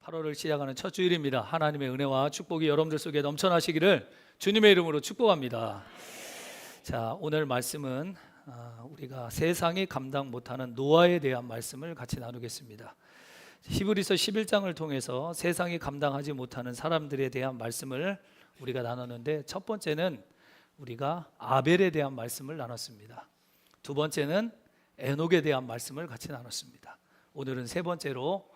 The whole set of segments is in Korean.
8월을 시작하는 첫 주일입니다. 하나님의 은혜와 축복이 여러분들 속에 넘쳐나시기를 주님의 이름으로 축복합니다. 자, 오늘 말씀은 우리가 세상이 감당 못하는 노아에 대한 말씀을 같이 나누겠습니다. 히브리서 11장을 통해서 세상이 감당하지 못하는 사람들에 대한 말씀을 우리가 나눴는데, 첫 번째는 우리가 아벨에 대한 말씀을 나눴습니다. 두 번째는 에녹에 대한 말씀을 같이 나눴습니다. 오늘은 세 번째로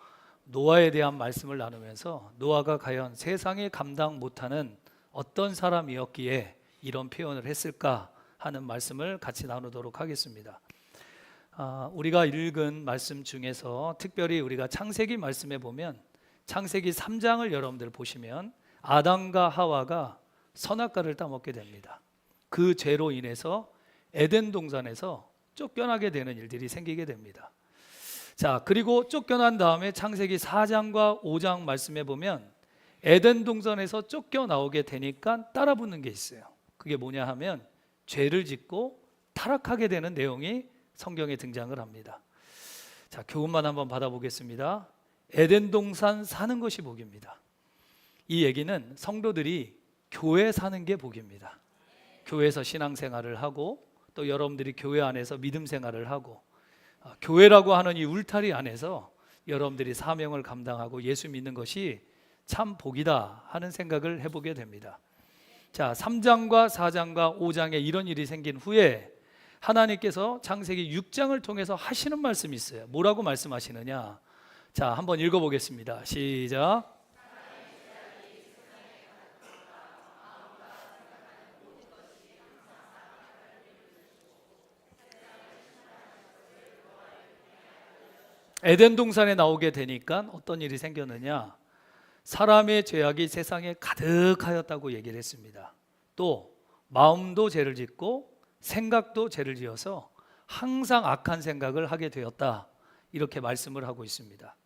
노아에 대한 말씀을 나누면서 노아가 과연 세상이 감당 못하는 어떤 사람이었기에 이런 표현을 했을까 하는 말씀을 같이 나누도록 하겠습니다. 우리가 읽은 말씀 중에서 특별히 우리가 창세기 말씀에 보면, 창세기 3장을 여러분들 보시면 아담과 하와가 선악과를 따먹게 됩니다. 그 죄로 인해서 에덴 동산에서 쫓겨나게 되는 일들이 생기게 됩니다. 자, 그리고 쫓겨난 다음에 창세기 4장과 5장 말씀에 보면 에덴 동산에서 쫓겨나오게 되니까 따라붙는 게 있어요. 그게 뭐냐 하면 죄를 짓고 타락하게 되는 내용이 성경에 등장을 합니다. 자, 교훈만 한번 받아보겠습니다. 에덴 동산 사는 것이 복입니다. 이 얘기는 성도들이 교회 사는 게 복입니다. 교회에서 신앙생활을 하고 또 여러분들이 교회 안에서 믿음 생활을 하고 교회라고 하는 이 울타리 안에서 여러분들이 사명을 감당하고 예수 믿는 것이 참 복이다 하는 생각을 해보게 됩니다. 자, 3장과 4장과 5장에 이런 일이 생긴 후에 하나님께서 창세기 6장을 통해서 하시는 말씀이 있어요. 뭐라고 말씀하시느냐? 자, 한번 읽어보겠습니다. 시작. 에덴 동산에 나오게 되니까 어떤 일이 생겼느냐? 사람의 죄악이 세상에 가득하였다고 얘기를 했습니다. 또 마음도 죄를 짓고 생각도 죄를 지어서 항상 악한 생각을 하게 되었다, 이렇게 말씀을 하고 있습니다.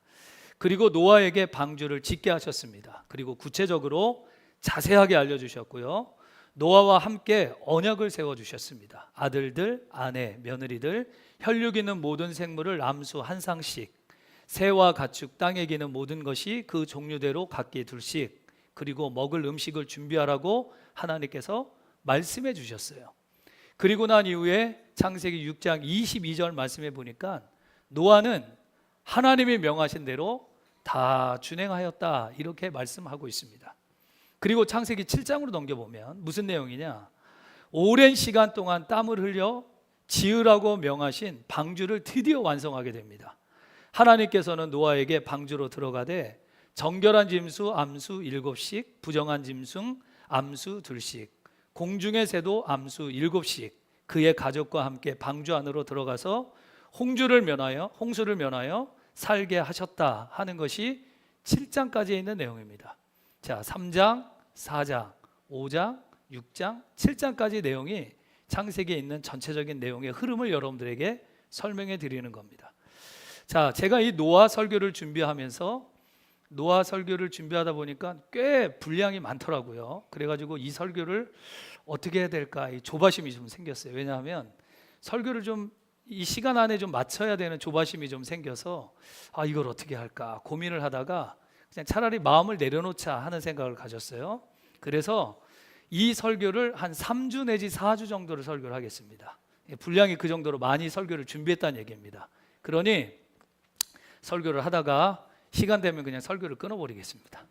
그리고 노아에게 방주를 짓게 하셨습니다. 그리고 구체적으로 자세하게 알려주셨고요, 노아와 함께 언약을 세워주셨습니다. 아들들, 아내, 며느리들, 혈육 있는 모든 생물을 암수 한 쌍씩, 새와 가축, 땅에 기는 모든 것이 그 종류대로 각기 둘씩, 그리고 먹을 음식을 준비하라고 하나님께서 말씀해 주셨어요. 그리고 난 이후에 창세기 6장 22절 말씀해 보니까 노아는 하나님이 명하신 대로 다 준행하였다, 이렇게 말씀하고 있습니다. 그리고 창세기 7장으로 넘겨보면 무슨 내용이냐? 오랜 시간 동안 땀을 흘려 지으라고 명하신 방주를 드디어 완성하게 됩니다. 하나님께서는 노아에게 방주로 들어가되 정결한 짐승 암수 7씩, 부정한 짐승 암수 2씩, 공중의 새도 암수 7씩 그의 가족과 함께 방주 안으로 들어가서 홍수를 면하여 살게 하셨다 하는 것이 7장까지 있는 내용입니다. 자, 3장, 4장, 5장, 6장, 7장까지 내용이 창세기에 있는 전체적인 내용의 흐름을 여러분들에게 설명해 드리는 겁니다. 자, 제가 이 노아 설교를 준비하다 보니까 꽤 분량이 많더라고요. 그래가지고 이 설교를 어떻게 해야 될까, 이 조바심이 좀 생겼어요. 왜냐하면 설교를 좀 이 시간 안에 좀 맞춰야 되는 조바심이 좀 생겨서 이걸 어떻게 할까 고민을 하다가 그냥 차라리 마음을 내려놓자 하는 생각을 가졌어요. 그래서 이 설교를 한 3주 내지 4주 정도를 설교를 하겠습니다. 분량이 그 정도로 많이 설교를 준비했다는 얘기입니다. 그러니 설교를 하다가 시간 되면 그냥 설교를 끊어버리겠습니다.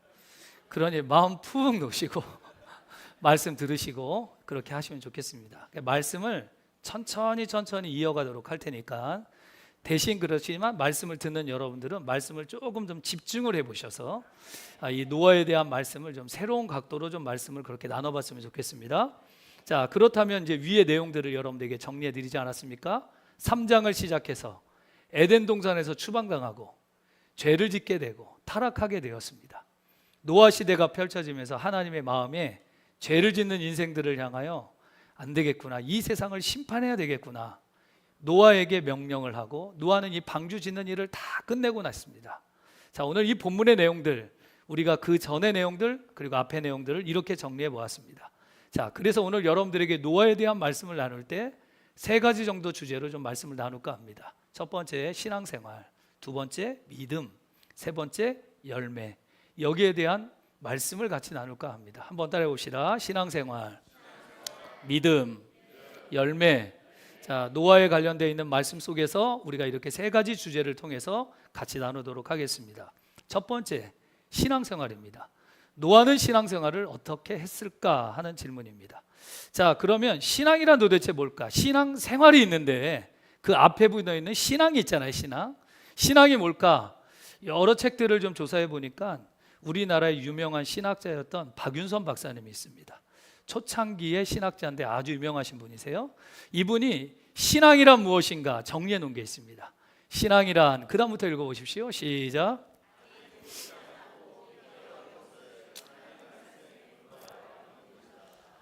그러니 마음 푹 놓으시고 말씀 들으시고 그렇게 하시면 좋겠습니다. 말씀을 천천히 이어가도록 할 테니까, 대신 그렇지만 말씀을 듣는 여러분들은 말씀을 조금 좀 집중을 해보셔서 이 노아에 대한 말씀을 좀 새로운 각도로 좀 말씀을 그렇게 나눠봤으면 좋겠습니다. 자, 그렇다면 이제 위의 내용들을 여러분들에게 정리해 드리지 않았습니까? 3장을 시작해서 에덴 동산에서 추방당하고 죄를 짓게 되고 타락하게 되었습니다. 노아 시대가 펼쳐지면서 하나님의 마음에 죄를 짓는 인생들을 향하여 안 되겠구나, 이 세상을 심판해야 되겠구나, 노아에게 명령을 하고 노아는 이 방주 짓는 일을 다 끝내고 났습니다. 자, 오늘 이 본문의 내용들, 우리가 그 전의 내용들 그리고 앞의 내용들을 이렇게 정리해 보았습니다. 자, 그래서 오늘 여러분들에게 노아에 대한 말씀을 나눌 때 세 가지 정도 주제로 좀 말씀을 나눌까 합니다. 첫 번째 신앙생활, 두 번째 믿음, 세 번째 열매. 여기에 대한 말씀을 같이 나눌까 합니다. 한번 따라해 봅시다. 신앙생활, 믿음, 열매. 자, 노아에 관련되어 있는 말씀 속에서 우리가 이렇게 세 가지 주제를 통해서 같이 나누도록 하겠습니다. 첫 번째, 신앙생활입니다. 노아는 신앙생활을 어떻게 했을까 하는 질문입니다. 자, 그러면 신앙이란 도대체 뭘까? 신앙생활이 있는데 그 앞에 붙어 있는 신앙이 있잖아요. 신앙이 뭘까? 여러 책들을 좀 조사해 보니까 우리나라의 유명한 신학자였던 박윤선 박사님이 있습니다. 초창기의 신학자인데 아주 유명하신 분이세요. 이분이 신앙이란 무엇인가 정리해 놓은 게 있습니다. 신앙이란, 그 다음부터 읽어보십시오. 시작.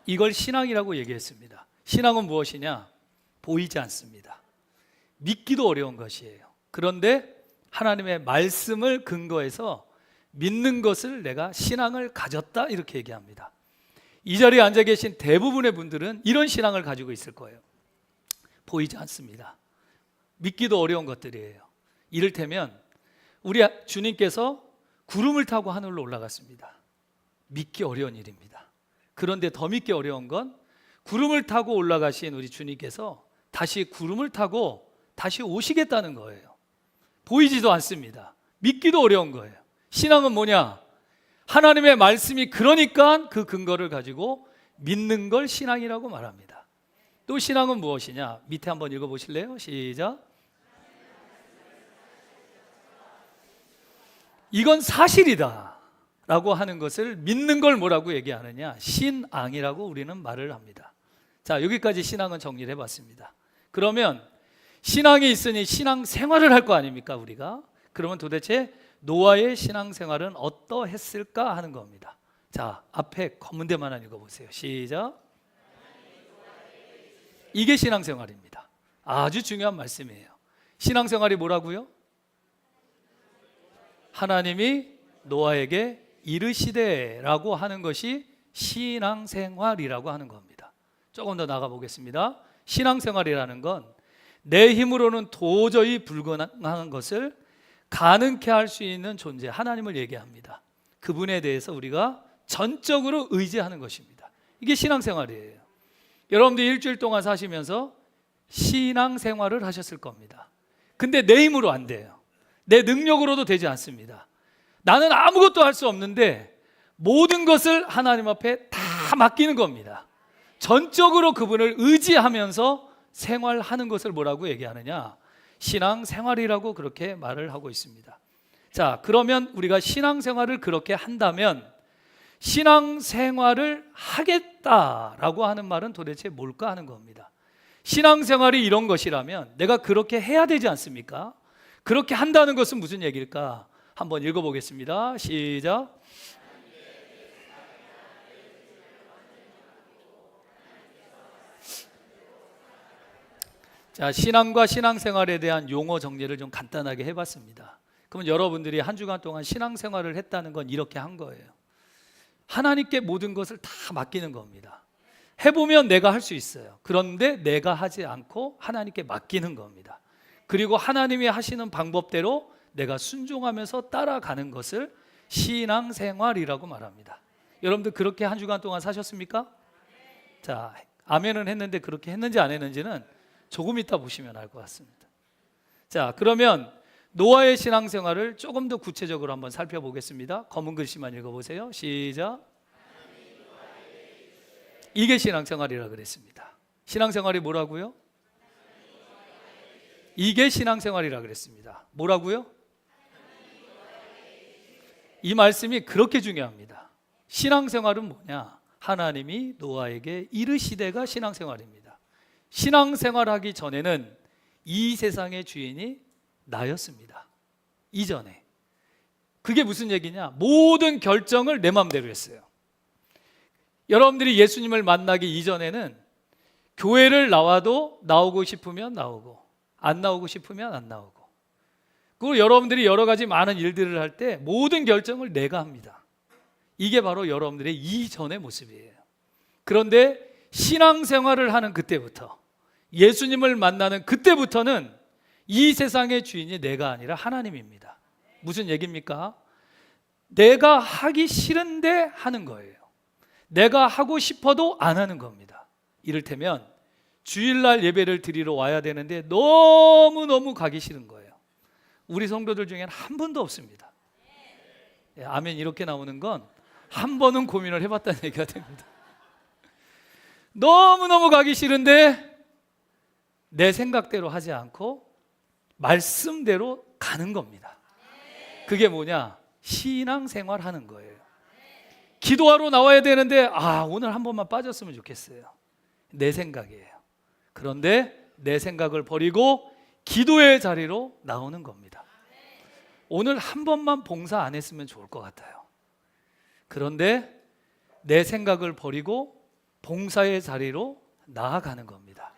이걸 신앙이라고 얘기했습니다. 신앙은 무엇이냐? 보이지 않습니다. 믿기도 어려운 것이에요. 그런데 하나님의 말씀을 근거해서 믿는 것을 내가 신앙을 가졌다, 이렇게 얘기합니다. 이 자리에 앉아 계신 대부분의 분들은 이런 신앙을 가지고 있을 거예요. 보이지 않습니다. 믿기도 어려운 것들이에요. 이를테면 우리 주님께서 구름을 타고 하늘로 올라갔습니다. 믿기 어려운 일입니다. 그런데 더 믿기 어려운 건 구름을 타고 올라가신 우리 주님께서 다시 구름을 타고 다시 오시겠다는 거예요. 보이지도 않습니다. 믿기도 어려운 거예요. 신앙은 뭐냐? 하나님의 말씀이 그러니까 그 근거를 가지고 믿는 걸 신앙이라고 말합니다. 또 신앙은 무엇이냐? 밑에 한번 읽어보실래요? 시작. 이건 사실이다 라고 하는 것을 믿는 걸 뭐라고 얘기하느냐? 신앙이라고 우리는 말을 합니다. 자, 여기까지 신앙은 정리를 해봤습니다. 그러면 신앙이 있으니 신앙생활을 할 거 아닙니까, 우리가? 그러면 도대체 노아의 신앙생활은 어떠했을까 하는 겁니다. 자, 앞에 검은 데만 하나 읽어보세요. 시작. 이게 신앙생활입니다. 아주 중요한 말씀이에요. 신앙생활이 뭐라고요? 하나님이 노아에게 이르시되라고 하는 것이 신앙생활이라고 하는 겁니다. 조금 더 나가 보겠습니다. 신앙생활이라는 건 내 힘으로는 도저히 불가능한 것을 가능케 할 수 있는 존재, 하나님을 얘기합니다. 그분에 대해서 우리가 전적으로 의지하는 것입니다. 이게 신앙생활이에요. 여러분들 일주일 동안 사시면서 신앙생활을 하셨을 겁니다. 근데 내 힘으로 안 돼요. 내 능력으로도 되지 않습니다. 나는 아무것도 할 수 없는데 모든 것을 하나님 앞에 다 맡기는 겁니다. 전적으로 그분을 의지하면서 생활하는 것을 뭐라고 얘기하느냐? 신앙생활이라고 그렇게 말을 하고 있습니다. 자, 그러면 우리가 신앙생활을 그렇게 한다면 신앙생활을 하겠다라고 하는 말은 도대체 뭘까 하는 겁니다. 신앙생활이 이런 것이라면 내가 그렇게 해야 되지 않습니까? 그렇게 한다는 것은 무슨 얘기일까? 한번 읽어보겠습니다. 시작. 자, 신앙과 신앙생활에 대한 용어 정리를 좀 간단하게 해봤습니다. 그러면 여러분들이 한 주간 동안 신앙생활을 했다는 건 이렇게 한 거예요. 하나님께 모든 것을 다 맡기는 겁니다. 해보면 내가 할 수 있어요. 그런데 내가 하지 않고 하나님께 맡기는 겁니다. 그리고 하나님이 하시는 방법대로 내가 순종하면서 따라가는 것을 신앙생활이라고 말합니다. 여러분들 그렇게 한 주간 동안 사셨습니까? 자, 아멘은 했는데 그렇게 했는지 안 했는지는 조금 이따 보시면 알 것 같습니다. 자, 그러면 노아의 신앙생활을 조금 더 구체적으로 한번 살펴보겠습니다. 검은 글씨만 읽어보세요. 시작. 이게 신앙생활이라 그랬습니다. 신앙생활이 뭐라고요? 이게 신앙생활이라 그랬습니다. 뭐라고요? 이 말씀이 그렇게 중요합니다. 신앙생활은 뭐냐? 하나님이 노아에게 이르시되가 신앙생활입니다. 신앙생활하기 전에는 이 세상의 주인이 나였습니다. 이전에. 그게 무슨 얘기냐? 모든 결정을 내 마음대로 했어요. 여러분들이 예수님을 만나기 이전에는 교회를 나와도 나오고 싶으면 나오고 안 나오고 싶으면 안 나오고, 그리고 여러분들이 여러 가지 많은 일들을 할 때 모든 결정을 내가 합니다. 이게 바로 여러분들의 이전의 모습이에요. 그런데 신앙생활을 하는 그때부터, 예수님을 만나는 그때부터는 이 세상의 주인이 내가 아니라 하나님입니다. 무슨 얘기입니까? 내가 하기 싫은데 하는 거예요. 내가 하고 싶어도 안 하는 겁니다. 이를테면 주일날 예배를 드리러 와야 되는데 너무너무 가기 싫은 거예요. 우리 성도들 중에는 한 번도 없습니다. 아멘 이렇게 나오는 건 한 번은 고민을 해봤다는 얘기가 됩니다. 너무너무 가기 싫은데 내 생각대로 하지 않고 말씀대로 가는 겁니다. 그게 뭐냐? 신앙생활 하는 거예요. 기도하러 나와야 되는데 오늘 한 번만 빠졌으면 좋겠어요. 내 생각이에요. 그런데 내 생각을 버리고 기도의 자리로 나오는 겁니다. 오늘 한 번만 봉사 안 했으면 좋을 것 같아요. 그런데 내 생각을 버리고 봉사의 자리로 나아가는 겁니다.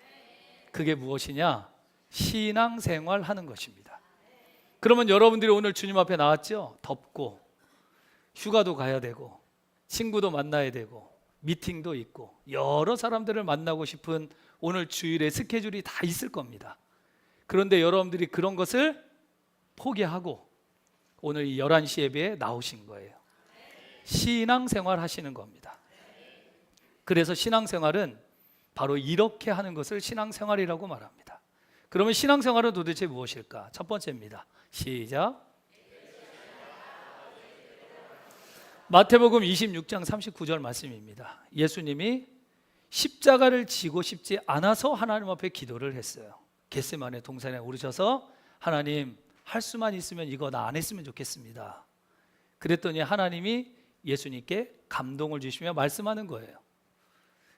그게 무엇이냐? 신앙생활 하는 것입니다. 그러면 여러분들이 오늘 주님 앞에 나왔죠? 덥고 휴가도 가야 되고 친구도 만나야 되고 미팅도 있고 여러 사람들을 만나고 싶은 오늘 주일에 스케줄이 다 있을 겁니다. 그런데 여러분들이 그런 것을 포기하고 오늘 이 11시 예배에 나오신 거예요. 신앙생활 하시는 겁니다. 그래서 신앙생활은 바로 이렇게 하는 것을 신앙생활이라고 말합니다. 그러면 신앙생활은 도대체 무엇일까? 첫 번째입니다. 시작. 마태복음 26장 39절 말씀입니다. 예수님이 십자가를 지고 싶지 않아서 하나님 앞에 기도를 했어요. 겟세마네 동산에 오르셔서 하나님 할 수만 있으면 이거 나 안 했으면 좋겠습니다. 그랬더니 하나님이 예수님께 감동을 주시며 말씀하는 거예요.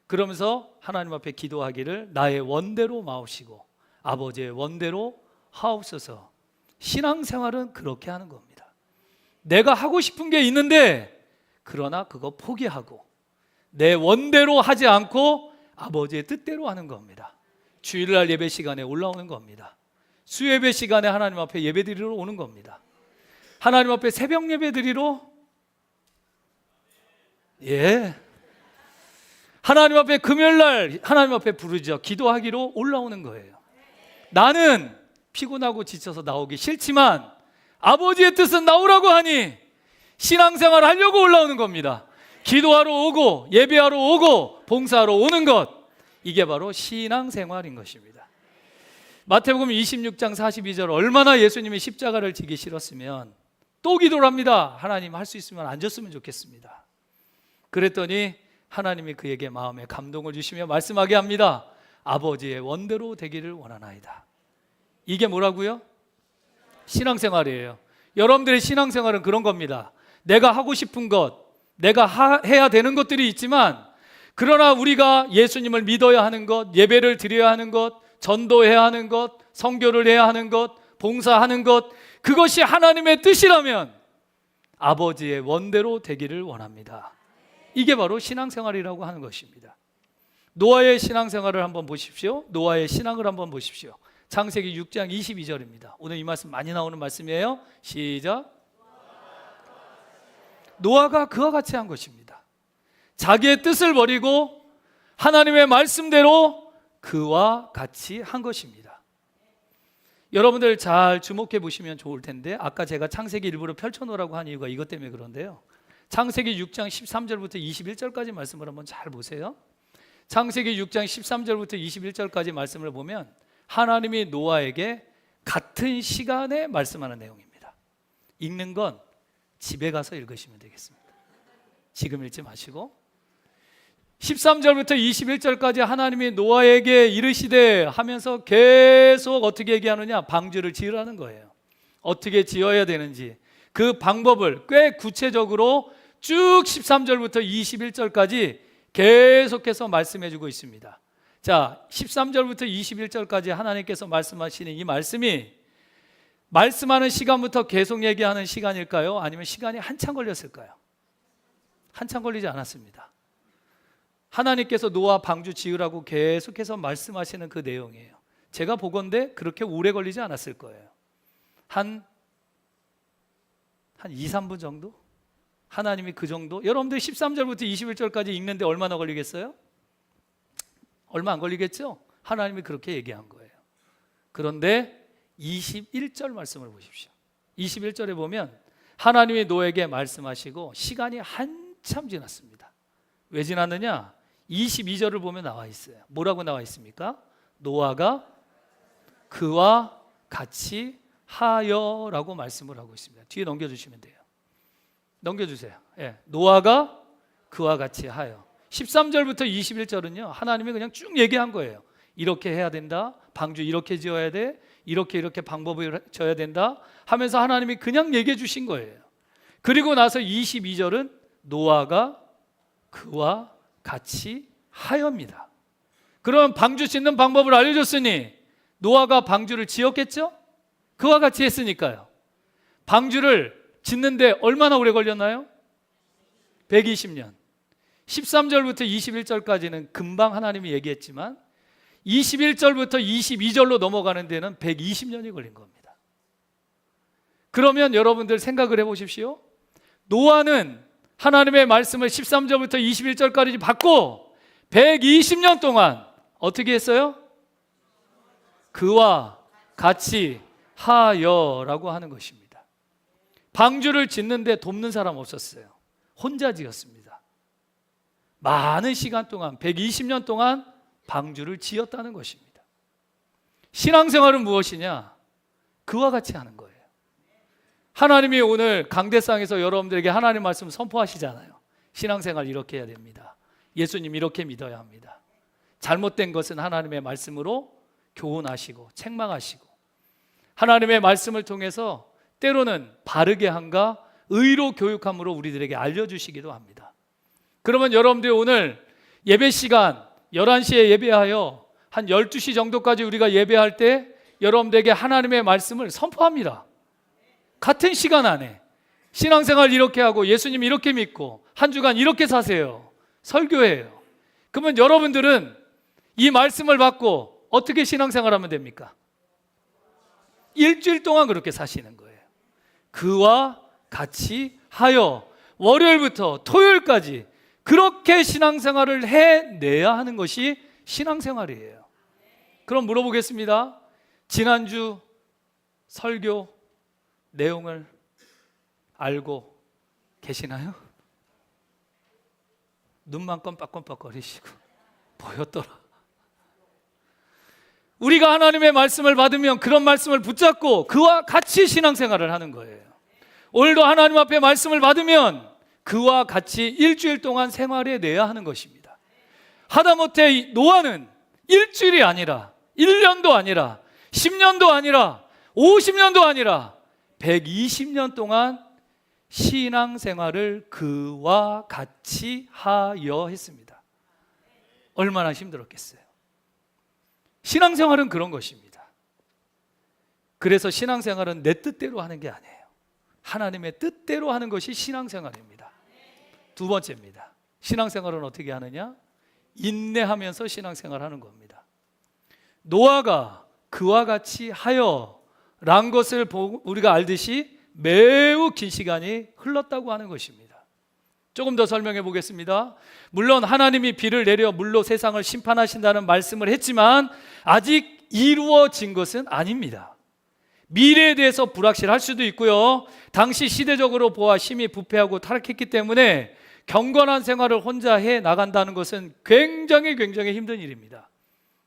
그러면서 하나님 앞에 기도하기를 나의 원대로 마옵시고 아버지의 원대로 하옵소서. 신앙생활은 그렇게 하는 겁니다. 내가 하고 싶은 게 있는데 그러나 그거 포기하고 내 원대로 하지 않고 아버지의 뜻대로 하는 겁니다. 주일날 예배 시간에 올라오는 겁니다. 수예배 시간에 하나님 앞에 예배 드리러 오는 겁니다. 하나님 앞에 새벽 예배 드리러 하나님 앞에 금요일날 하나님 앞에 부르죠. 기도하기로 올라오는 거예요. 나는 피곤하고 지쳐서 나오기 싫지만 아버지의 뜻은 나오라고 하니 신앙생활 하려고 올라오는 겁니다. 기도하러 오고 예배하러 오고 봉사하러 오는 것, 이게 바로 신앙생활인 것입니다. 마태복음 26장 42절 얼마나 예수님이 십자가를 지기 싫었으면 또 기도를 합니다. 하나님 할 수 있으면 앉았으면 좋겠습니다. 그랬더니 하나님이 그에게 마음에 감동을 주시며 말씀하게 합니다. 아버지의 원대로 되기를 원하나이다. 이게 뭐라고요? 신앙생활이에요. 여러분들의 신앙생활은 그런 겁니다. 내가 하고 싶은 것, 내가 해야 되는 것들이 있지만 그러나 우리가 예수님을 믿어야 하는 것, 예배를 드려야 하는 것, 전도해야 하는 것, 선교를 해야 하는 것, 봉사하는 것, 그것이 하나님의 뜻이라면 아버지의 원대로 되기를 원합니다. 이게 바로 신앙생활이라고 하는 것입니다. 노아의 신앙생활을 한번 보십시오. 노아의 신앙을 한번 보십시오. 창세기 6장 22절입니다. 오늘 이 말씀 많이 나오는 말씀이에요. 시작. 노아가 그와 같이 한 것입니다. 자기의 뜻을 버리고 하나님의 말씀대로 그와 같이 한 것입니다. 여러분들 잘 주목해 보시면 좋을 텐데 아까 제가 창세기 일부러 펼쳐놓으라고 한 이유가 이것 때문에 그런데요. 창세기 6장 13절부터 21절까지 말씀을 한번 잘 보세요. 창세기 6장 13절부터 21절까지 말씀을 보면 하나님이 노아에게 같은 시간에 말씀하는 내용입니다. 읽는 건 집에 가서 읽으시면 되겠습니다. 지금 읽지 마시고 13절부터 21절까지 하나님이 노아에게 이르시되 하면서 계속 어떻게 얘기하느냐? 방주를 지으라는 거예요. 어떻게 지어야 되는지 그 방법을 꽤 구체적으로 쭉 13절부터 21절까지 계속해서 말씀해 주고 있습니다. 자, 13절부터 21절까지 하나님께서 말씀하시는 이 말씀이 말씀하는 시간부터 계속 얘기하는 시간일까요? 아니면 시간이 한참 걸렸을까요? 한참 걸리지 않았습니다. 하나님께서 노아 방주 지으라고 계속해서 말씀하시는 그 내용이에요. 제가 보건대 그렇게 오래 걸리지 않았을 거예요. 한 2, 3분 정도? 하나님이 그 정도? 여러분들 13절부터 21절까지 읽는데 얼마나 걸리겠어요? 얼마 안 걸리겠죠? 하나님이 그렇게 얘기한 거예요. 그런데 21절 말씀을 보십시오. 21절에 보면 하나님이 노아에게 말씀하시고 시간이 한참 지났습니다. 왜 지났느냐? 22절을 보면 나와 있어요. 뭐라고 나와 있습니까? 노아가 그와 같이 하여라고 말씀을 하고 있습니다. 뒤에 넘겨주시면 돼요. 넘겨주세요. 예, 노아가 그와 같이 하여. 13절부터 21절은요 하나님이 그냥 쭉 얘기한 거예요. 이렇게 해야 된다, 방주 이렇게 지어야 돼, 이렇게 방법을 져야 된다 하면서 하나님이 그냥 얘기해 주신 거예요. 그리고 나서 22절은 노아가 그와 같이 하여입니다. 그럼 방주 짓는 방법을 알려줬으니 노아가 방주를 지었겠죠? 그와 같이 했으니까요. 방주를 짓는데 얼마나 오래 걸렸나요? 120년. 13절부터 21절까지는 금방 하나님이 얘기했지만 21절부터 22절로 넘어가는 데는 120년이 걸린 겁니다. 그러면 여러분들 생각을 해보십시오. 노아는 하나님의 말씀을 13절부터 21절까지 받고 120년 동안 어떻게 했어요? 그와 같이 하여라고 하는 것입니다. 방주를 짓는데 돕는 사람 없었어요. 혼자 지었습니다. 많은 시간 동안 120년 동안 방주를 지었다는 것입니다. 신앙생활은 무엇이냐? 그와 같이 하는 거예요. 하나님이 오늘 강대상에서 여러분들에게 하나님 말씀 선포하시잖아요. 신앙생활 이렇게 해야 됩니다. 예수님 이렇게 믿어야 합니다. 잘못된 것은 하나님의 말씀으로 교훈하시고 책망하시고 하나님의 말씀을 통해서 때로는 바르게 함과 의로 교육함으로 우리들에게 알려주시기도 합니다. 그러면 여러분들 오늘 예배 시간 11시에 예배하여 한 12시 정도까지 우리가 예배할 때 여러분들에게 하나님의 말씀을 선포합니다. 같은 시간 안에 신앙생활 이렇게 하고 예수님 이렇게 믿고 한 주간 이렇게 사세요. 설교해요. 그러면 여러분들은 이 말씀을 받고 어떻게 신앙생활하면 됩니까? 일주일 동안 그렇게 사시는 거예요. 그와 같이 하여 월요일부터 토요일까지 그렇게 신앙생활을 해내야 하는 것이 신앙생활이에요. 그럼 물어보겠습니다. 지난주 설교 내용을 알고 계시나요? 눈만 껌빡껌빡거리시고 보였더라. 우리가 하나님의 말씀을 받으면 그런 말씀을 붙잡고 그와 같이 신앙생활을 하는 거예요. 오늘도 하나님 앞에 말씀을 받으면 그와 같이 일주일 동안 생활해 내야 하는 것입니다. 하다못해 노아는 일주일이 아니라 1년도 아니라 10년도 아니라 50년도 아니라 120년 동안 신앙생활을 그와 같이 하여 했습니다. 얼마나 힘들었겠어요. 신앙생활은 그런 것입니다. 그래서 신앙생활은 내 뜻대로 하는 게 아니에요. 하나님의 뜻대로 하는 것이 신앙생활입니다. 두 번째입니다. 신앙생활은 어떻게 하느냐? 인내하면서 신앙생활하는 겁니다. 노아가 그와 같이 하여란 것을 우리가 알듯이 매우 긴 시간이 흘렀다고 하는 것입니다. 조금 더 설명해 보겠습니다. 물론 하나님이 비를 내려 물로 세상을 심판하신다는 말씀을 했지만 아직 이루어진 것은 아닙니다. 미래에 대해서 불확실할 수도 있고요. 당시 시대적으로 보아 심히 부패하고 타락했기 때문에 경건한 생활을 혼자 해 나간다는 것은 굉장히 힘든 일입니다.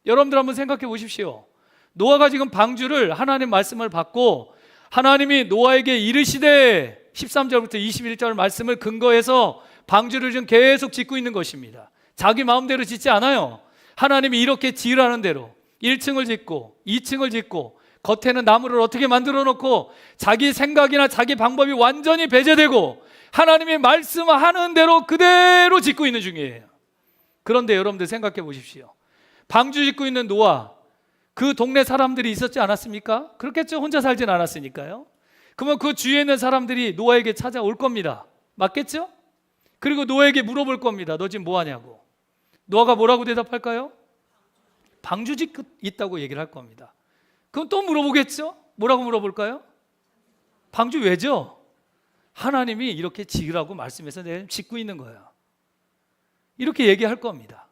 여러분들 한번 생각해 보십시오. 노아가 지금 방주를 하나님 말씀을 받고 하나님이 노아에게 이르시되 13절부터 21절 말씀을 근거해서 방주를 지금 계속 짓고 있는 것입니다. 자기 마음대로 짓지 않아요. 하나님이 이렇게 지으라는 대로 1층을 짓고 2층을 짓고 겉에는 나무를 어떻게 만들어 놓고 자기 생각이나 자기 방법이 완전히 배제되고 하나님이 말씀하는 대로 그대로 짓고 있는 중이에요. 그런데 여러분들 생각해 보십시오. 방주 짓고 있는 노아, 그 동네 사람들이 있었지 않았습니까? 그렇겠죠. 혼자 살진 않았으니까요. 그러면 그 주위에 있는 사람들이 노아에게 찾아올 겁니다. 맞겠죠? 그리고 노아에게 물어볼 겁니다. 너 지금 뭐 하냐고. 노아가 뭐라고 대답할까요? 방주 짓고 있다고 얘기를 할 겁니다. 그럼 또 물어보겠죠? 뭐라고 물어볼까요? 방주 왜죠? 하나님이 이렇게 지으라고 말씀해서 내가 짓고 있는 거야. 이렇게 얘기할 겁니다.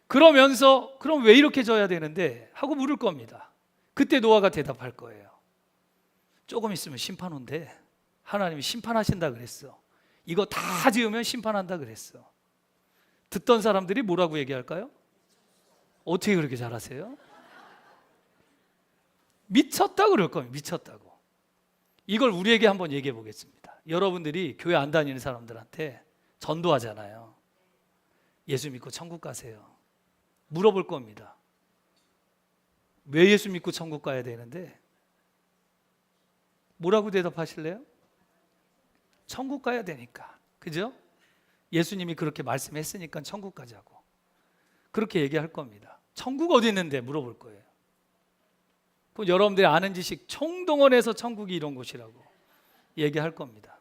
그러면서 그럼 왜 이렇게 져야 되는데 하고 물을 겁니다. 그때 노아가 대답할 거예요. 조금 있으면 심판 온대. 하나님이 심판하신다 그랬어. 이거 다 지으면 심판한다 그랬어. 듣던 사람들이 뭐라고 얘기할까요? 어떻게 그렇게 잘하세요? 미쳤다 그럴 거예요. 미쳤다고. 이걸 우리에게 한번 얘기해 보겠습니다. 여러분들이 교회 안 다니는 사람들한테 전도하잖아요. 예수 믿고 천국 가세요. 물어볼 겁니다. 왜 예수 믿고 천국 가야 되는데? 뭐라고 대답하실래요? 천국 가야 되니까. 그죠? 예수님이 그렇게 말씀했으니까 천국 가자고. 그렇게 얘기할 겁니다. 천국 어디 있는데 물어볼 거예요. 그럼 여러분들이 아는 지식 총동원해서 천국이 이런 곳이라고 얘기할 겁니다.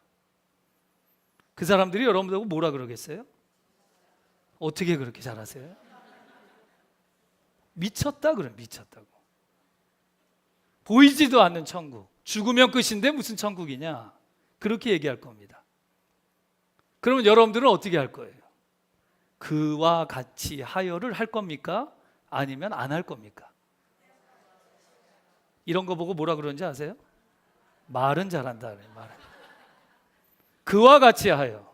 그 사람들이 여러분들하고 뭐라 그러겠어요? 어떻게 그렇게 잘하세요? 미쳤다 그래. 미쳤다고. 보이지도 않는 천국. 죽으면 끝인데 무슨 천국이냐? 그렇게 얘기할 겁니다. 그러면 여러분들은 어떻게 할 거예요? 그와 같이 하여를 할 겁니까? 아니면 안 할 겁니까? 이런 거 보고 뭐라 그러는지 아세요? 말은 잘한다 그래요. 말은. 그와 같이 하여.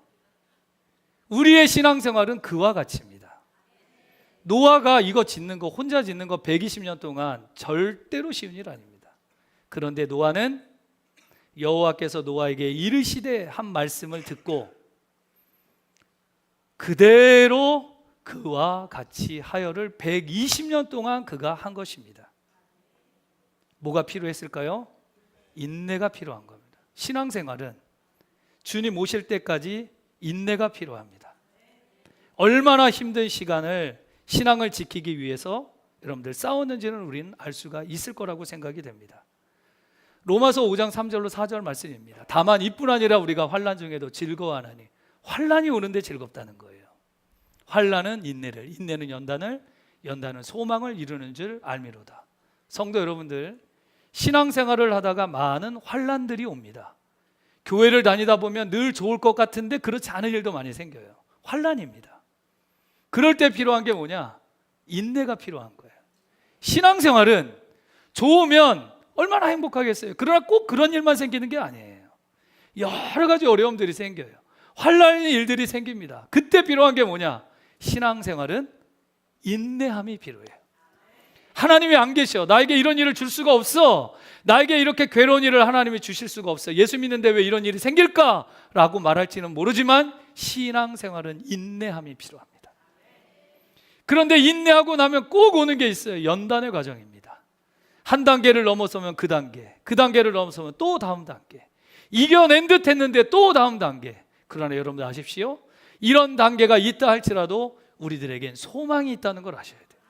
우리의 신앙생활은 그와 같이입니다. 노아가 이거 짓는 거 혼자 짓는 거 120년 동안 절대로 쉬운 일 아닙니다. 그런데 노아는 여호와께서 노아에게 이르시되 한 말씀을 듣고 그대로 그와 같이 하여를 120년 동안 그가 한 것입니다. 뭐가 필요했을까요? 인내가 필요한 겁니다. 신앙생활은 주님 오실 때까지 인내가 필요합니다. 얼마나 힘든 시간을 신앙을 지키기 위해서 여러분들 싸웠는지는 우리는 알 수가 있을 거라고 생각이 됩니다. 로마서 5장 3절로 4절 말씀입니다. 다만 이뿐 아니라 우리가 환난 중에도 즐거워하나니. 환난이 오는데 즐겁다는 거예요. 환난은 인내를, 인내는 연단을, 연단은 소망을 이루는 줄 알미로다. 성도 여러분들, 신앙생활을 하다가 많은 환난들이 옵니다. 교회를 다니다 보면 늘 좋을 것 같은데 그렇지 않은 일도 많이 생겨요. 환난입니다. 그럴 때 필요한 게 뭐냐? 인내가 필요한 거예요. 신앙생활은 좋으면 얼마나 행복하겠어요. 그러나 꼭 그런 일만 생기는 게 아니에요. 여러 가지 어려움들이 생겨요. 환난의 일들이 생깁니다. 그때 필요한 게 뭐냐? 신앙생활은 인내함이 필요해요. 하나님이 안 계셔. 나에게 이런 일을 줄 수가 없어. 나에게 이렇게 괴로운 일을 하나님이 주실 수가 없어. 예수 믿는데 왜 이런 일이 생길까? 라고 말할지는 모르지만 신앙생활은 인내함이 필요합니다. 그런데 인내하고 나면 꼭 오는 게 있어요. 연단의 과정입니다. 한 단계를 넘어서면 그 단계, 그 단계를 넘어서면 또 다음 단계, 이겨낸 듯 했는데 또 다음 단계. 그러나 여러분들 아십시오. 이런 단계가 있다 할지라도 우리들에겐 소망이 있다는 걸 아셔야 돼요.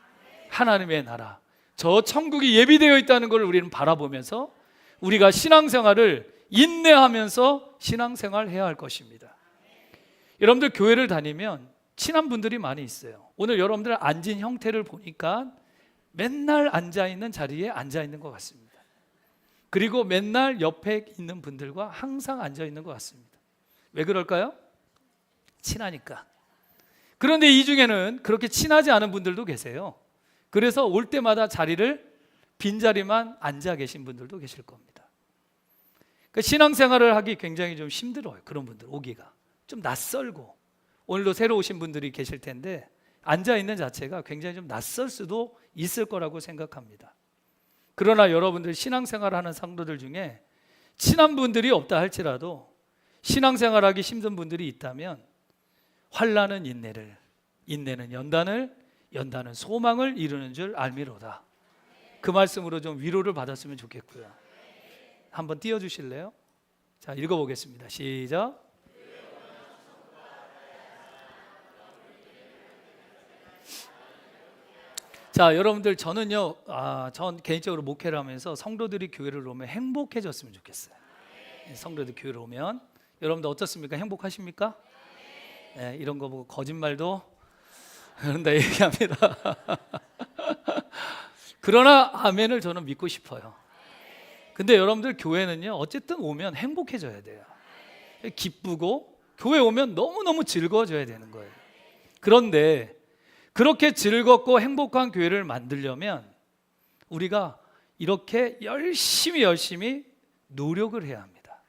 하나님의 나라, 저 천국이 예비되어 있다는 걸 우리는 바라보면서 우리가 신앙생활을 인내하면서 신앙생활을 해야 할 것입니다. 여러분들 교회를 다니면 친한 분들이 많이 있어요. 오늘 여러분들 앉은 형태를 보니까 맨날 앉아있는 자리에 앉아있는 것 같습니다. 그리고 맨날 옆에 있는 분들과 항상 앉아있는 것 같습니다. 왜 그럴까요? 친하니까. 그런데 이 중에는 그렇게 친하지 않은 분들도 계세요. 그래서 올 때마다 자리를 빈자리만 앉아 계신 분들도 계실 겁니다. 그러니까 신앙생활을 하기 굉장히 좀 힘들어요. 그런 분들 오기가 좀 낯설고, 오늘도 새로 오신 분들이 계실 텐데 앉아 있는 자체가 굉장히 좀 낯설 수도 있을 거라고 생각합니다. 그러나 여러분들 신앙생활을 하는 성도들 중에 친한 분들이 없다 할지라도 신앙생활하기 힘든 분들이 있다면 환난은 인내를, 인내는 연단을, 연단은 소망을 이루는 줄 알미로다. 그 말씀으로 좀 위로를 받았으면 좋겠고요. 한번 띄워주실래요? 자, 읽어보겠습니다. 시작. 자, 여러분들 저는요, 전 개인적으로 목회를 하면서 성도들이 교회를 오면 행복해졌으면 좋겠어요. 성도들 교회를 오면 여러분들 어떻습니까? 행복하십니까? 네, 이런 거 보고 거짓말도 그런다 얘기합니다. 그러나 아멘을 저는 믿고 싶어요. 근데 여러분들 교회는요, 어쨌든 오면 행복해져야 돼요. 기쁘고 교회 오면 너무너무 즐거워져야 되는 거예요. 그런데 그렇게 즐겁고 행복한 교회를 만들려면 우리가 이렇게 열심히 노력을 해야 합니다.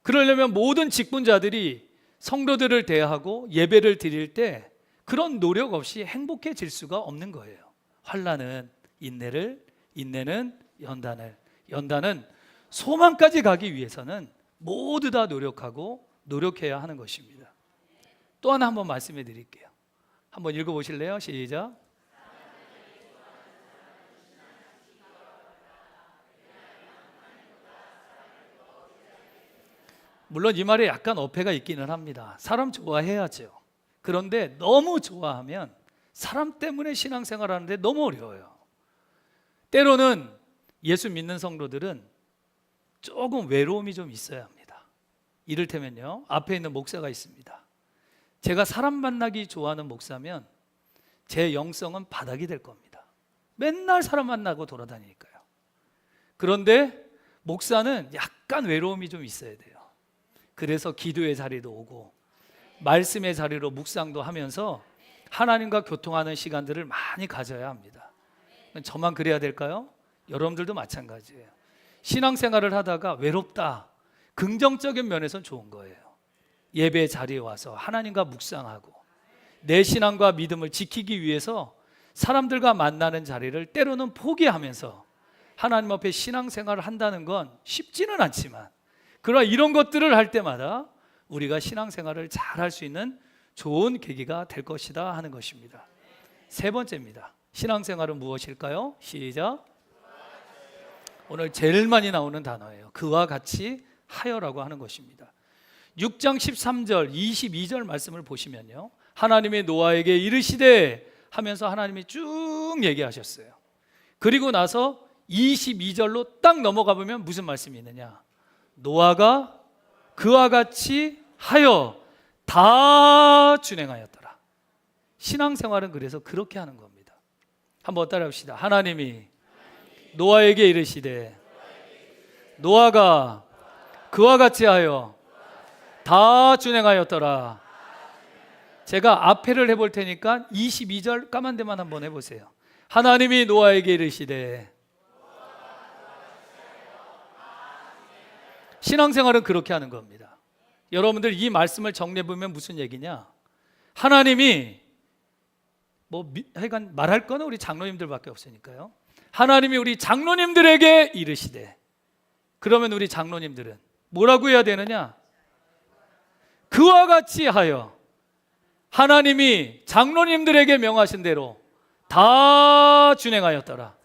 그러려면 모든 직분자들이 성도들을 대하고 예배를 드릴 때 그런 노력 없이 행복해질 수가 없는 거예요. 환난은 인내를, 인내는 연단을, 연단은 소망까지 가기 위해서는 모두 다 노력하고 노력해야 하는 것입니다. 또 하나 한번 말씀해 드릴게요. 한번 읽어보실래요? 시작. 물론 이 말에 약간 어폐가 있기는 합니다. 사람 좋아해야죠. 그런데 너무 좋아하면 사람 때문에 신앙생활하는데 너무 어려워요. 때로는 예수 믿는 성도들은 조금 외로움이 좀 있어야 합니다. 이를테면요, 앞에 있는 목사가 있습니다. 제가 사람 만나기 좋아하는 목사면 제 영성은 바닥이 될 겁니다. 맨날 사람 만나고 돌아다니니까요. 그런데 목사는 약간 외로움이 좀 있어야 돼요. 그래서 기도의 자리도 오고 말씀의 자리로 묵상도 하면서 하나님과 교통하는 시간들을 많이 가져야 합니다. 저만 그래야 될까요? 여러분들도 마찬가지예요. 신앙생활을 하다가 외롭다, 긍정적인 면에서는 좋은 거예요. 예배 자리에 와서 하나님과 묵상하고 내 신앙과 믿음을 지키기 위해서 사람들과 만나는 자리를 때로는 포기하면서 하나님 앞에 신앙생활을 한다는 건 쉽지는 않지만, 그러나 이런 것들을 할 때마다 우리가 신앙생활을 잘 할 수 있는 좋은 계기가 될 것이다 하는 것입니다. 세 번째입니다. 신앙생활은 무엇일까요? 시작. 오늘 제일 많이 나오는 단어예요. 그와 같이 하여라고 하는 것입니다. 6장 13절 22절 말씀을 보시면요, 하나님의 노아에게 이르시되 하면서 하나님이 쭉 얘기하셨어요. 그리고 나서 22절로 딱 넘어가 보면 무슨 말씀이 있느냐, 노아가 그와 같이 하여 다 준행하였더라. 신앙생활은 그래서 그렇게 하는 겁니다. 한번 따라합시다. 하나님이 노아에게 이르시되 노아가 그와 같이 하여 다 준행하였더라. 제가 앞에를 해볼 테니까 22절 까만 데만 한번 해보세요. 하나님이 노아에게 이르시되. 신앙생활은 그렇게 하는 겁니다. 여러분들 이 말씀을 정리해보면 무슨 얘기냐, 하나님이 하여간 말할 거는 우리 장로님들밖에 없으니까요. 하나님이 우리 장로님들에게 이르시되, 그러면 우리 장로님들은 뭐라고 해야 되느냐, 그와 같이 하여 하나님이 장로님들에게 명하신 대로 다 준행하였더라.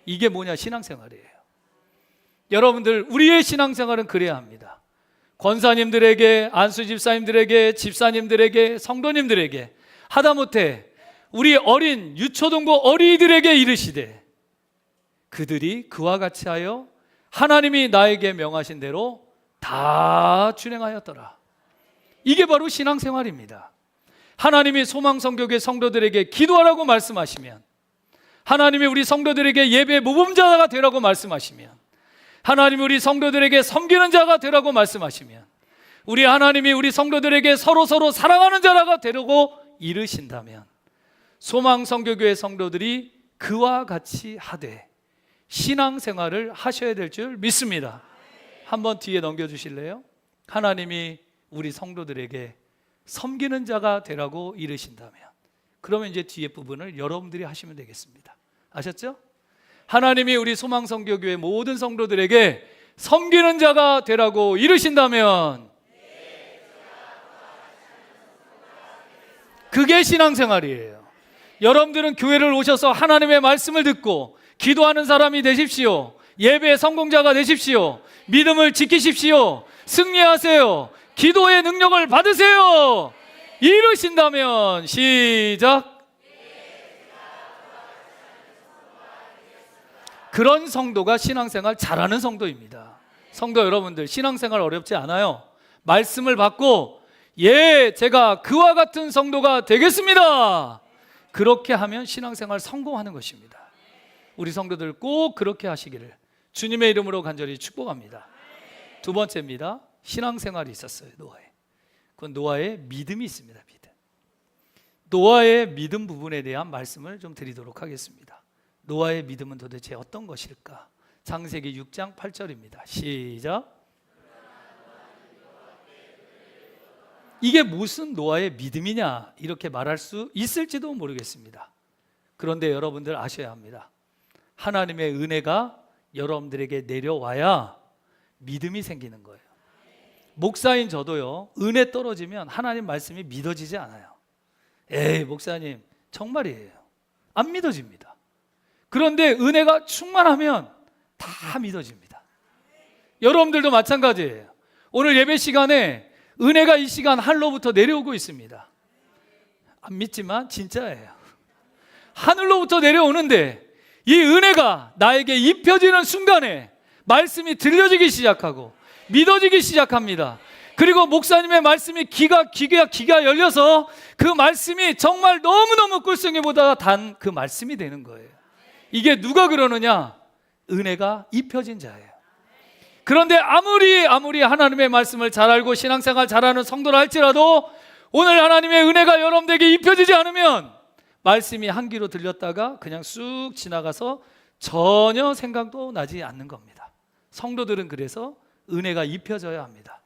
이게 뭐냐, 신앙생활이에요. 여러분들 우리의 신앙생활은 그래야 합니다. 권사님들에게, 안수집사님들에게, 집사님들에게, 성도님들에게, 하다못해 우리 어린 유초동고 어린이들에게 이르시되 그들이 그와 같이 하여 하나님이 나에게 명하신 대로 다 준행하였더라. 이게 바로 신앙생활입니다. 하나님이 소망성교회 성도들에게 기도하라고 말씀하시면, 하나님이 우리 성도들에게 예배 모범자가 되라고 말씀하시면, 하나님이 우리 성도들에게 섬기는 자가 되라고 말씀하시면, 우리 하나님이 우리 성도들에게 서로 사랑하는 자가 되라고 이르신다면, 소망성교교회 성도들이 그와 같이 하되 신앙생활을 하셔야 될 줄 믿습니다. 한번 뒤에 넘겨주실래요? 하나님이 우리 성도들에게 섬기는 자가 되라고 이르신다면, 그러면 이제 뒤에 부분을 여러분들이 하시면 되겠습니다. 아셨죠? 하나님이 우리 소망성교교회 모든 성도들에게 섬기는 자가 되라고 이르신다면 그게 신앙생활이에요. 여러분들은 교회를 오셔서 하나님의 말씀을 듣고 기도하는 사람이 되십시오. 예배의 성공자가 되십시오. 믿음을 지키십시오. 승리하세요. 기도의 능력을 받으세요. 이르신다면 시작. 그런 성도가 신앙생활 잘하는 성도입니다. 성도 여러분들, 신앙생활 어렵지 않아요. 말씀을 받고 제가 그와 같은 성도가 되겠습니다. 그렇게 하면 신앙생활 성공하는 것입니다. 우리 성도들 꼭 그렇게 하시기를 주님의 이름으로 간절히 축복합니다. 두 번째입니다. 신앙생활이 있었어요. 노아에. 그건 노아의 믿음이 있습니다. 믿음. 노아의 믿음 부분에 대한 말씀을 좀 드리도록 하겠습니다. 노아의 믿음은 도대체 어떤 것일까? 창세기 6장 8절입니다. 시작. 이게 무슨 노아의 믿음이냐 이렇게 말할 수 있을지도 모르겠습니다. 그런데 여러분들 아셔야 합니다. 하나님의 은혜가 여러분들에게 내려와야 믿음이 생기는 거예요. 목사인 저도요, 은혜 떨어지면 하나님 말씀이 믿어지지 않아요. 에이, 목사님 정말이에요. 안 믿어집니다. 그런데 은혜가 충만하면 다 믿어집니다. 여러분들도 마찬가지예요. 오늘 예배 시간에 은혜가 이 시간 하늘로부터 내려오고 있습니다. 안 믿지만 진짜예요. 하늘로부터 내려오는데 이 은혜가 나에게 입혀지는 순간에 말씀이 들려지기 시작하고 믿어지기 시작합니다. 그리고 목사님의 말씀이 귀가 열려서 그 말씀이 정말 너무너무 꿀송이보다 단 그 말씀이 되는 거예요. 이게 누가 그러느냐? 은혜가 입혀진 자예요. 그런데 아무리 하나님의 말씀을 잘 알고 신앙생활 잘하는 성도라 할지라도 오늘 하나님의 은혜가 여러분에게 입혀지지 않으면 말씀이 한 귀로 들렸다가 그냥 쑥 지나가서 전혀 생각도 나지 않는 겁니다. 성도들은 그래서 은혜가 입혀져야 합니다.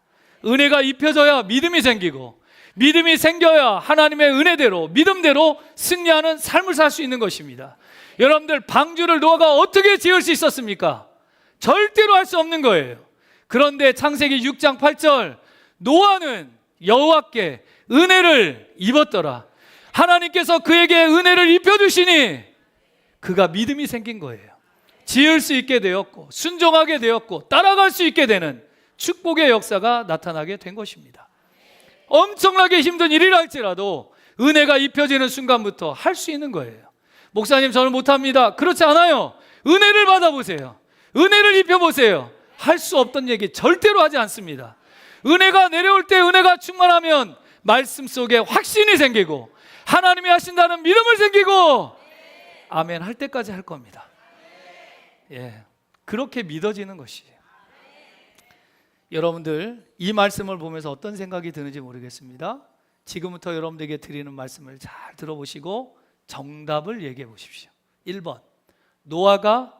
은혜가 입혀져야 믿음이 생기고, 믿음이 생겨야 하나님의 은혜대로 믿음대로 승리하는 삶을 살 수 있는 것입니다. 여러분들, 방주를 노아가 어떻게 지을 수 있었습니까? 절대로 할 수 없는 거예요. 그런데 창세기 6장 8절, 노아는 여호와께 은혜를 입었더라. 하나님께서 그에게 은혜를 입혀주시니 그가 믿음이 생긴 거예요. 지을 수 있게 되었고, 순종하게 되었고, 따라갈 수 있게 되는 축복의 역사가 나타나게 된 것입니다. 엄청나게 힘든 일이라 할지라도 은혜가 입혀지는 순간부터 할 수 있는 거예요. 목사님, 저는 못합니다. 그렇지 않아요. 은혜를 받아보세요. 은혜를 입혀보세요. 할 수 없던 얘기 절대로 하지 않습니다. 은혜가 내려올 때, 은혜가 충만하면 말씀 속에 확신이 생기고 하나님이 하신다는 믿음을 생기고 아멘 할 때까지 할 겁니다. 예, 그렇게 믿어지는 것이에요. 여러분들, 이 말씀을 보면서 어떤 생각이 드는지 모르겠습니다. 지금부터 여러분들에게 드리는 말씀을 잘 들어보시고 정답을 얘기해 보십시오. 1번, 노아가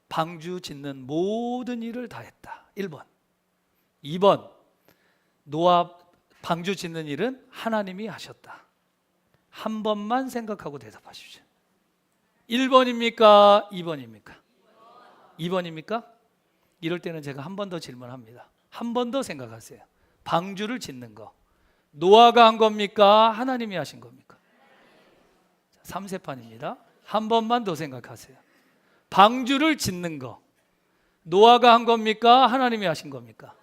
방주 짓는 모든 일을 다 했다. 1번. 2번, 노아 방주 짓는 일은 하나님이 하셨다. 한 번만 생각하고 대답하십시오. 1번입니까? 2번입니까? 2번입니까? 이럴 때는 제가 한 번 더 질문합니다. 한 번 더 생각하세요. 방주를 짓는 거 노아가 한 겁니까? 하나님이 하신 겁니까? 3세판입니다. 한 번만 더 생각하세요. 방주를 짓는 거 노아가 한 겁니까? 하나님이 하신 겁니까?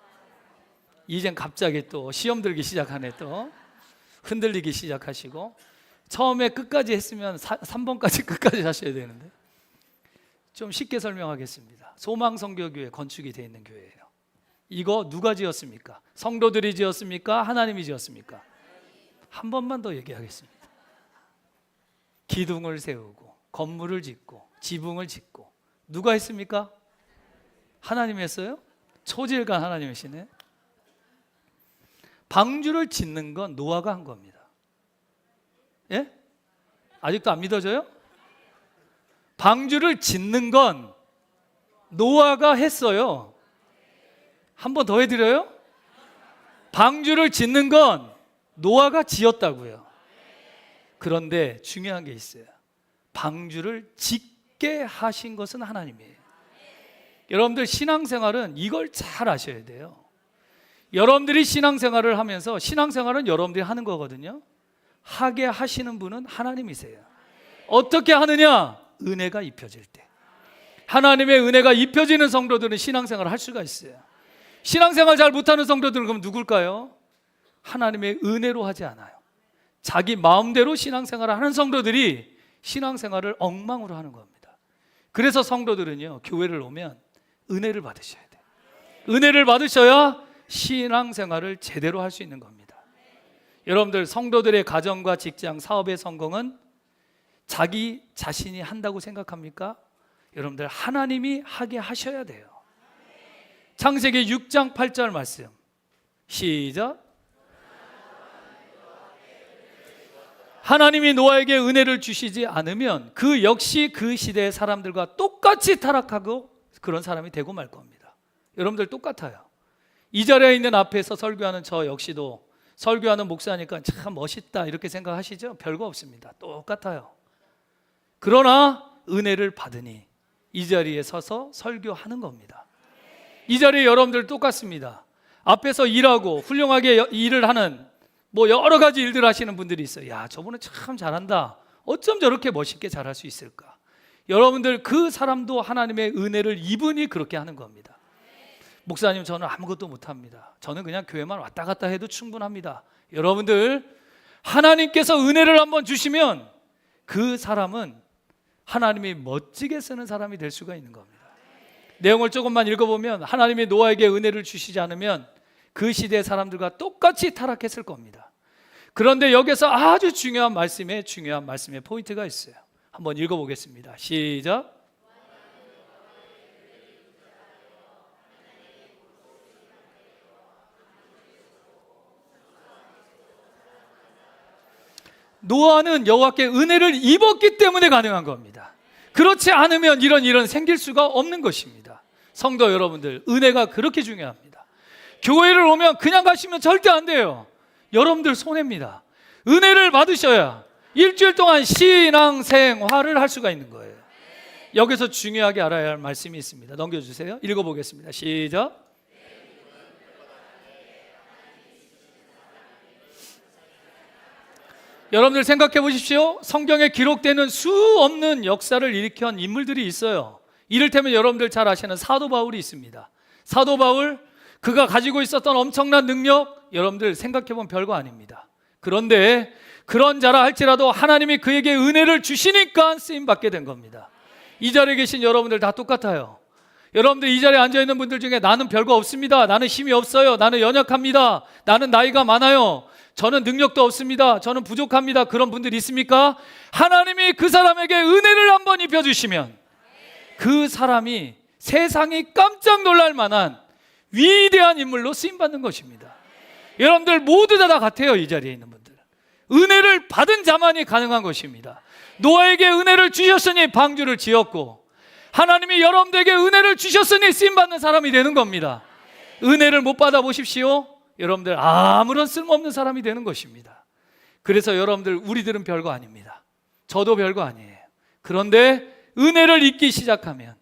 이젠 갑자기 또 시험 들기 시작하네. 또 흔들리기 시작하시고, 처음에 끝까지 했으면 3번까지 끝까지 하셔야 되는데 좀 쉽게 설명하겠습니다. 소망성교교회 건축이 되어 있는 교회예요. 이거 누가 지었습니까? 성도들이 지었습니까? 하나님이 지었습니까? 한 번만 더 얘기하겠습니다. 기둥을 세우고 건물을 짓고 지붕을 짓고 누가 했습니까? 하나님이 했어요? 초질간 하나님이시네. 방주를 짓는 건 노아가 한 겁니다. 예? 아직도 안 믿어져요? 방주를 짓는 건 노아가 했어요. 한 번 더 해드려요? 방주를 짓는 건 노아가 지었다고요. 그런데 중요한 게 있어요. 방주를 짓게 하신 것은 하나님이에요. 여러분들, 신앙생활은 이걸 잘 아셔야 돼요. 여러분들이 신앙생활을 하면서, 신앙생활은 여러분들이 하는 거거든요. 하게 하시는 분은 하나님이세요. 어떻게 하느냐? 은혜가 입혀질 때. 하나님의 은혜가 입혀지는 성도들은 신앙생활을 할 수가 있어요. 신앙생활 잘 못하는 성도들은 그럼 누굴까요? 하나님의 은혜로 하지 않아요. 자기 마음대로 신앙생활을 하는 성도들이 신앙생활을 엉망으로 하는 겁니다. 그래서 성도들은요, 교회를 오면 은혜를 받으셔야 돼요. 은혜를 받으셔야 신앙생활을 제대로 할 수 있는 겁니다. 여러분들, 성도들의 가정과 직장, 사업의 성공은 자기 자신이 한다고 생각합니까? 여러분들, 하나님이 하게 하셔야 돼요. 창세기 6장 8절 말씀 시작. 하나님이 노아에게 은혜를 주시지 않으면 그 역시 그 시대의 사람들과 똑같이 타락하고 그런 사람이 되고 말 겁니다. 여러분들 똑같아요. 이 자리에 있는 앞에서 설교하는 저 역시도 설교하는 목사니까 참 멋있다 이렇게 생각하시죠? 별거 없습니다. 똑같아요. 그러나 은혜를 받으니 이 자리에 서서 설교하는 겁니다. 이 자리에 여러분들 똑같습니다. 앞에서 일하고 훌륭하게 일을 하는 뭐 여러 가지 일들 하시는 분들이 있어요. 야, 저분은 참 잘한다. 어쩜 저렇게 멋있게 잘할 수 있을까? 여러분들 그 사람도 하나님의 은혜를 입으니 그렇게 하는 겁니다. 목사님, 저는 아무것도 못합니다. 저는 그냥 교회만 왔다 갔다 해도 충분합니다. 여러분들, 하나님께서 은혜를 한번 주시면 그 사람은 하나님이 멋지게 쓰는 사람이 될 수가 있는 겁니다. 내용을 조금만 읽어보면 하나님이 노아에게 은혜를 주시지 않으면 그 시대 사람들과 똑같이 타락했을 겁니다. 그런데 여기서 아주 중요한 말씀에 포인트가 있어요. 한번 읽어보겠습니다. 시작. 노아는 여호와께 은혜를 입었기 때문에 가능한 겁니다. 그렇지 않으면 이런 생길 수가 없는 것입니다. 성도 여러분들, 은혜가 그렇게 중요합니다. 교회를 오면 그냥 가시면 절대 안 돼요. 여러분들 손해입니다. 은혜를 받으셔야 일주일 동안 신앙생활을 할 수가 있는 거예요. 여기서 중요하게 알아야 할 말씀이 있습니다. 넘겨주세요. 읽어보겠습니다. 시작. 여러분들 생각해 보십시오. 성경에 기록되는 수 없는 역사를 일으킨 인물들이 있어요. 이를테면 여러분들 잘 아시는 사도 바울이 있습니다. 사도 바울, 그가 가지고 있었던 엄청난 능력, 여러분들 생각해 보면 별거 아닙니다. 그런데 그런 자라 할지라도 하나님이 그에게 은혜를 주시니까 쓰임받게 된 겁니다. 이 자리에 계신 여러분들 다 똑같아요. 여러분들 이 자리에 앉아있는 분들 중에 나는 별거 없습니다, 나는 힘이 없어요, 나는 연약합니다, 나는 나이가 많아요, 저는 능력도 없습니다, 저는 부족합니다, 그런 분들 있습니까? 하나님이 그 사람에게 은혜를 한번 입혀주시면 그 사람이 세상이 깜짝 놀랄 만한 위대한 인물로 쓰임받는 것입니다. 여러분들 모두 다 같아요. 이 자리에 있는 분들, 은혜를 받은 자만이 가능한 것입니다. 노아에게 은혜를 주셨으니 방주를 지었고, 하나님이 여러분들에게 은혜를 주셨으니 쓰임받는 사람이 되는 겁니다. 은혜를 못 받아 보십시오. 여러분들 아무런 쓸모없는 사람이 되는 것입니다. 그래서 여러분들, 우리들은 별거 아닙니다. 저도 별거 아니에요. 그런데 은혜를 잊기 시작하면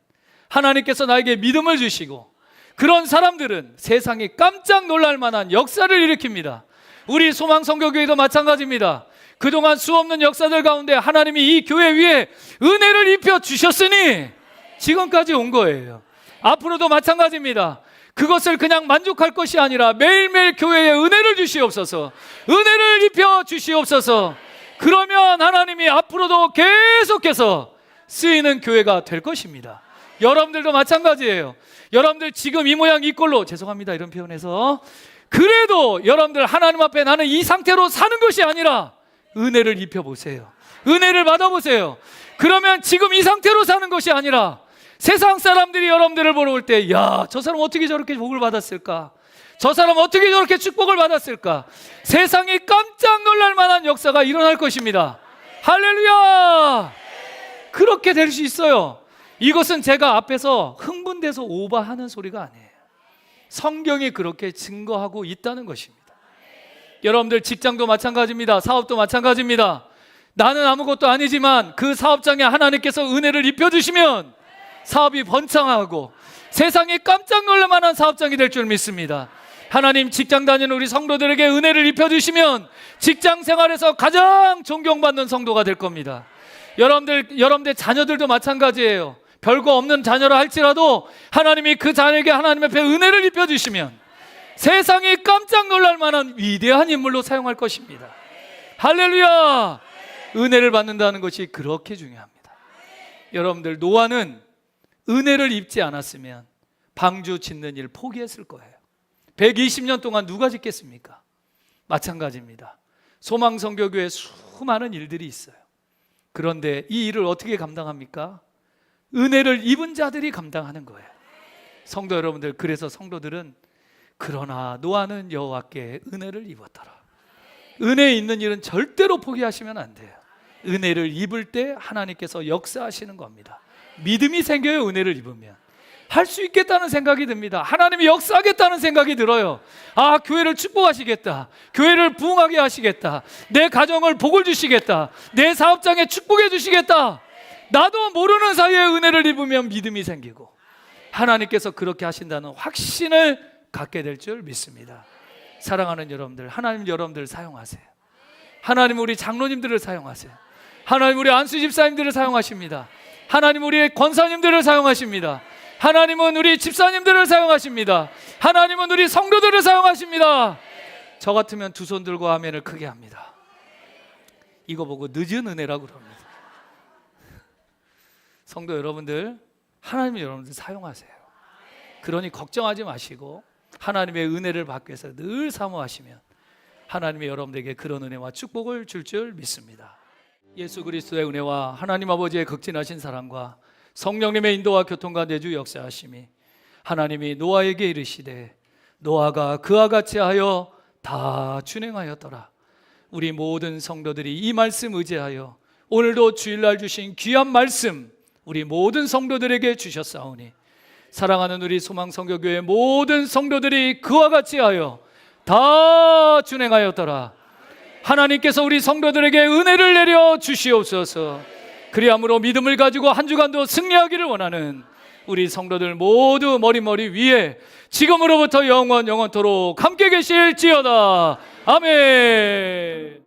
하나님께서 나에게 믿음을 주시고, 그런 사람들은 세상이 깜짝 놀랄 만한 역사를 일으킵니다. 우리 소망선교교회도 마찬가지입니다. 그동안 수없는 역사들 가운데 하나님이 이 교회 위에 은혜를 입혀 주셨으니 지금까지 온 거예요. 앞으로도 마찬가지입니다. 그것을 그냥 만족할 것이 아니라 매일매일 교회에 은혜를 주시옵소서, 은혜를 입혀 주시옵소서. 그러면 하나님이 앞으로도 계속해서 쓰이는 교회가 될 것입니다. 여러분들도 마찬가지예요. 여러분들 지금 이 모양 이 꼴로, 죄송합니다 이런 표현해서, 그래도 여러분들 하나님 앞에 나는 이 상태로 사는 것이 아니라 은혜를 입혀보세요. 은혜를 받아보세요. 그러면 지금 이 상태로 사는 것이 아니라 세상 사람들이 여러분들을 보러 올 때, 야, 저 사람 어떻게 저렇게 복을 받았을까, 저 사람 어떻게 저렇게 축복을 받았을까, 세상이 깜짝 놀랄 만한 역사가 일어날 것입니다. 할렐루야! 그렇게 될 수 있어요. 이것은 제가 앞에서 흥분돼서 오버하는 소리가 아니에요. 성경이 그렇게 증거하고 있다는 것입니다. 여러분들 직장도 마찬가지입니다. 사업도 마찬가지입니다. 나는 아무것도 아니지만 그 사업장에 하나님께서 은혜를 입혀주시면 사업이 번창하고 세상이 깜짝 놀랄 만한 사업장이 될 줄 믿습니다. 하나님, 직장 다니는 우리 성도들에게 은혜를 입혀주시면 직장 생활에서 가장 존경받는 성도가 될 겁니다. 여러분들 자녀들도 마찬가지예요. 별거 없는 자녀라 할지라도 하나님이 그 자녀에게 하나님 앞에 은혜를 입혀주시면 세상이 깜짝 놀랄 만한 위대한 인물로 사용할 것입니다. 할렐루야! 은혜를 받는다는 것이 그렇게 중요합니다. 여러분들, 노아는 은혜를 입지 않았으면 방주 짓는 일 포기했을 거예요. 120년 동안 누가 짓겠습니까? 마찬가지입니다. 소망선교교회 수많은 일들이 있어요. 그런데 이 일을 어떻게 감당합니까? 은혜를 입은 자들이 감당하는 거예요. 성도 여러분들, 그래서 성도들은 그러나 노아는 여호와께 은혜를 입었더라. 은혜 있는 일은 절대로 포기하시면 안 돼요. 은혜를 입을 때 하나님께서 역사하시는 겁니다. 믿음이 생겨요. 은혜를 입으면 할 수 있겠다는 생각이 듭니다. 하나님이 역사하겠다는 생각이 들어요. 아, 교회를 축복하시겠다. 교회를 부흥하게 하시겠다. 내 가정을 복을 주시겠다. 내 사업장에 축복해 주시겠다. 나도 모르는 사이에 은혜를 입으면 믿음이 생기고 하나님께서 그렇게 하신다는 확신을 갖게 될 줄 믿습니다. 사랑하는 여러분들, 하나님 여러분들 사용하세요. 하나님 우리 장로님들을 사용하세요. 하나님 우리 안수 집사님들을 사용하십니다. 하나님 우리 권사님들을 사용하십니다. 하나님은 우리 집사님들을 사용하십니다. 하나님은 우리 성도들을 사용하십니다. 저 같으면 두 손 들고 아멘을 크게 합니다. 이거 보고 늦은 은혜라고 그럽니다. 성도 여러분들, 하나님 여러분들 사용하세요. 그러니 걱정하지 마시고 하나님의 은혜를 받기 위해서 늘 사모하시면 하나님의 여러분들에게 그런 은혜와 축복을 줄 믿습니다. 예수 그리스도의 은혜와 하나님 아버지의 극진하신 사랑과 성령님의 인도와 교통과 내주 역사하심이 하나님이 노아에게 이르시되 노아가 그와 같이 하여 다 준행하였더라. 우리 모든 성도들이 이 말씀 의지하여 오늘도 주일날 주신 귀한 말씀 우리 모든 성도들에게 주셨사오니 사랑하는 우리 소망성교교회 모든 성도들이 그와 같이 하여 다 준행하였더라. 하나님께서 우리 성도들에게 은혜를 내려 주시옵소서. 그리함으로 믿음을 가지고 한 주간도 승리하기를 원하는 우리 성도들 모두 머리 위에 지금으로부터 영원토록 함께 계실지어다. 아멘.